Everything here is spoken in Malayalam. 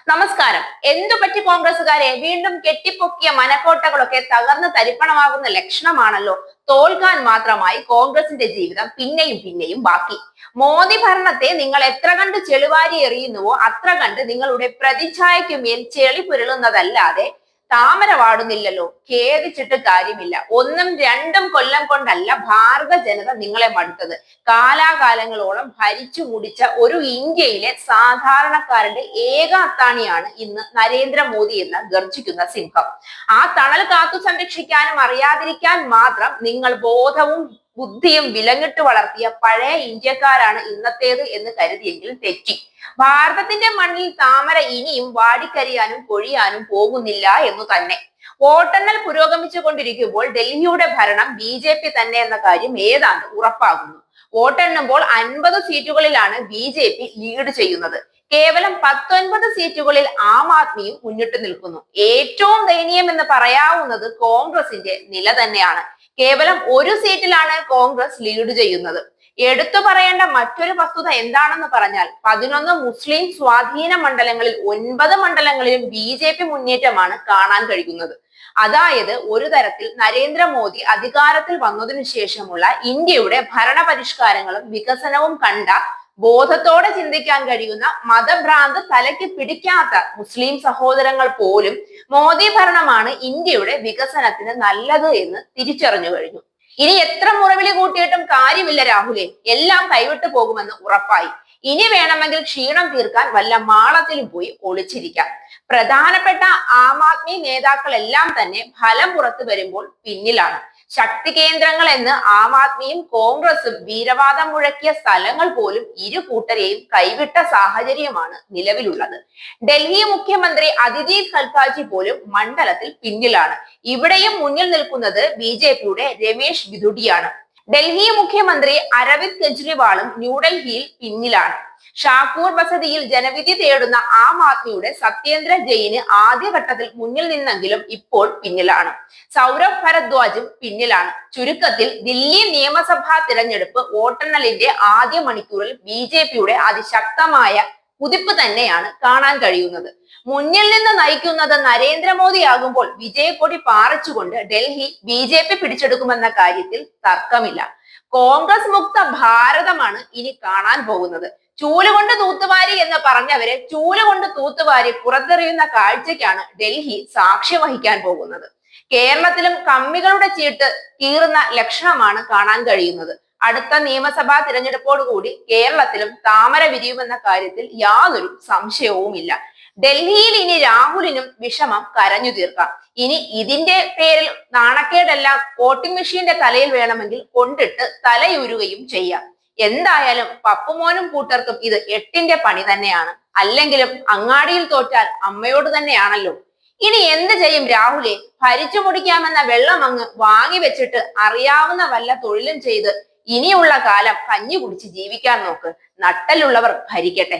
നമസ്കാരം. എന്തുപറ്റി കോൺഗ്രസുകാരെ? വീണ്ടും കെട്ടിപ്പൊക്കിയ മനക്കോട്ടകളൊക്കെ തകർന്ന് തരിപ്പണമാകുന്ന ലക്ഷണമാണല്ലോ. തോൽക്കാൻ മാത്രമായി കോൺഗ്രസിന്റെ ജീവിതം പിന്നെയും പിന്നെയും ബാക്കി. മോദി ഭരണത്തെ നിങ്ങൾ എത്ര കണ്ട് ചെളിവാരി എറിയുന്നുവോ അത്ര കണ്ട് നിങ്ങളുടെ പ്രതിച്ഛായയ്ക്കുമേൽ ചെളി പുരളുന്നതല്ലാതെ താമര വാടുന്നില്ലല്ലോ. ഖേദിച്ചിട്ട് കാര്യമില്ല. ഒന്നും രണ്ടും കൊല്ലം കൊണ്ടല്ല ഭാരത ജനത നിങ്ങളെ മടുത്തത്. കാലാകാലങ്ങളോളം ഭരിച്ചു മുടിച്ച ഒരു ഇന്ത്യയിലെ സാധാരണക്കാരന്റെ ഏക അത്താണിയാണ് ഇന്ന് നരേന്ദ്രമോദി എന്ന ഗർജിക്കുന്ന സിംഹം. ആ തണൽ കാത്തു സംരക്ഷിക്കാനും അറിയാതിരിക്കാൻ മാത്രം നിങ്ങൾ ബോധവും ബുദ്ധിയും വിലങ്ങിട്ട് വളർത്തിയ പഴയ ഇന്ത്യക്കാരാണ് ഇന്നത്തേത് എന്ന് കരുതിയെങ്കിൽ തെറ്റി. ഭാരതത്തിന്റെ മണ്ണിൽ താമര ഇനിയും വാടിക്കരിയാനും കൊഴിയാനും പോകുന്നില്ല എന്നു തന്നെ. വോട്ടെണ്ണൽ പുരോഗമിച്ചു കൊണ്ടിരിക്കുമ്പോൾ ഡൽഹിയുടെ ഭരണം BJP തന്നെ എന്ന കാര്യം ഏതാണ്ട് ഉറപ്പാകുന്നു. വോട്ടെണ്ണുമ്പോൾ 50 സീറ്റുകളിലാണ് BJP ലീഡ് ചെയ്യുന്നത്. കേവലം 19 സീറ്റുകളിൽ ആം ആദ്മിയും മുന്നിട്ട് നിൽക്കുന്നു. ഏറ്റവും ദയനീയം എന്ന് പറയാവുന്നത് കോൺഗ്രസിന്റെ നില തന്നെയാണ്. കേവലം ഒരു സീറ്റിലാണ് കോൺഗ്രസ് ലീഡ് ചെയ്യുന്നത്. എടുത്തു പറയേണ്ട മറ്റൊരു വസ്തുത എന്താണെന്ന് പറഞ്ഞാൽ 11 മുസ്ലിം സ്വാധീന മണ്ഡലങ്ങളിൽ 9 മണ്ഡലങ്ങളിലും BJP മുന്നേറ്റമാണ് കാണാൻ കഴിയുന്നത്. അതായത് ഒരു തരത്തിൽ നരേന്ദ്രമോദി അധികാരത്തിൽ വന്നതിനു ശേഷമുള്ള ഇന്ത്യയുടെ ഭരണപരിഷ്കാരങ്ങളും വികസനവും കണ്ട ബോധത്തോടെ ചിന്തിക്കാൻ കഴിയുന്ന മതഭ്രാന്ത് തലയ്ക്ക് പിടിക്കാത്ത മുസ്ലിം സഹോദരങ്ങൾ പോലും മോദി ഭരണമാണ് ഇന്ത്യയുടെ വികസനത്തിന് നല്ലത് എന്ന് തിരിച്ചറിഞ്ഞു കഴിഞ്ഞു. ഇനി എത്ര മുറവിളി കൂട്ടിയിട്ടും കാര്യമില്ല രാഹുലെ, എല്ലാം കൈവിട്ടു പോകുമെന്ന് ഉറപ്പായി. ഇനി വേണമെങ്കിൽ ക്ഷീണം തീർക്കാൻ വല്ല മാളത്തിലും പോയി ഒളിച്ചിരിക്കാം. പ്രധാനപ്പെട്ട ആം ആദ്മി നേതാക്കളെല്ലാം തന്നെ ഫലം പുറത്തു വരുമ്പോൾ പിന്നിലാണ്. ശക്തി കേന്ദ്രങ്ങൾ എന്ന് ആം ആദ്മിയും കോൺഗ്രസും വീരവാദം മുഴക്കിയ സ്ഥലങ്ങൾ പോലും ഇരു കൂട്ടരെയും കൈവിട്ട സാഹചര്യമാണ് നിലവിലുള്ളത്. ഡൽഹി മുഖ്യമന്ത്രി അദിതി ഖൽഖാജി പോലും മണ്ഡലത്തിൽ പിന്നിലാണ്. ഇവിടെയും മുന്നിൽ നിൽക്കുന്നത് BJPയുടെ രമേശ് ബിധുഡിയാണ്. ഡൽഹി മുഖ്യമന്ത്രി അരവിന്ദ് കെജ്രിവാളും ന്യൂഡൽഹിയിൽ പിന്നിലാണ്. ഷാക്കൂർ വസതിയിൽ ജനവിധി തേടുന്ന ആം ആദ്മിയുടെ സത്യേന്ദ്ര ജെയിന് ആദ്യഘട്ടത്തിൽ മുന്നിൽ നിന്നെങ്കിലും ഇപ്പോൾ പിന്നിലാണ്. സൗരഭ് ഭരദ്വാജും പിന്നിലാണ്. ചുരുക്കത്തിൽ ദില്ലി നിയമസഭാ തിരഞ്ഞെടുപ്പ് വോട്ടെണ്ണലിന്റെ ആദ്യ മണിക്കൂറിൽ BJPയുടെ അതിശക്തമായ കുതിപ്പ് തന്നെയാണ് കാണാൻ കഴിയുന്നത്. മുന്നിൽ നിന്ന് നയിക്കുന്നത് നരേന്ദ്രമോദി ആകുമ്പോൾ വിജയക്കൊടി പാറിച്ചുകൊണ്ട് ഡൽഹി BJP പിടിച്ചെടുക്കുമെന്ന കാര്യത്തിൽ തർക്കമില്ല. കോൺഗ്രസ് മുക്ത ഭാരതമാണ് ഇനി കാണാൻ പോകുന്നത്. ചൂലുകൊണ്ട് തൂത്തുവാരി എന്ന് പറഞ്ഞവരെ ചൂലുകൊണ്ട് തൂത്തുവാരി പുറത്തെറിയുന്ന കാഴ്ചയ്ക്കാണ് ഡൽഹി സാക്ഷ്യം വഹിക്കാൻ പോകുന്നത്. കേരളത്തിലും കമ്മികളുടെ ചീട്ട് കീറുന്ന ലക്ഷണമാണ് കാണാൻ കഴിയുന്നത്. അടുത്ത നിയമസഭാ തിരഞ്ഞെടുപ്പോടുകൂടി കേരളത്തിലും താമര വിരിയുമെന്ന കാര്യത്തിൽ യാതൊരു സംശയവുമില്ല. ഡൽഹിയിൽ ഇനി രാഹുലിനും വിഷമം കരഞ്ഞു തീർക്കാം. ഇനി ഇതിന്റെ പേരിൽ നാണക്കേടെല്ലാം വോട്ടിംഗ് മെഷീന്റെ തലയിൽ വേണമെങ്കിൽ കൊണ്ടിട്ട് തലയൂരുകയും ചെയ്യാം. എന്തായാലും പപ്പുമോനും കൂട്ടർക്കും ഇത് 8ന്റെ പണി തന്നെയാണ്. അല്ലെങ്കിലും അങ്ങാടിയിൽ തോറ്റാൽ അമ്മയോട് തന്നെയാണല്ലോ. ഇനി എന്ത് ചെയ്യും രാഹുലെ? ഭരിച്ചു മുടിക്കാമെന്ന വെള്ളം അങ്ങ് വാങ്ങി വെച്ചിട്ട് അറിയാവുന്ന വല്ല തൊഴിലും ചെയ്ത് ഇനിയുള്ള കാലം കഞ്ഞി കുടിച്ച് ജീവിക്കാൻ നോക്ക്. നട്ടലുള്ളവർ ഭരിക്കട്ടെ.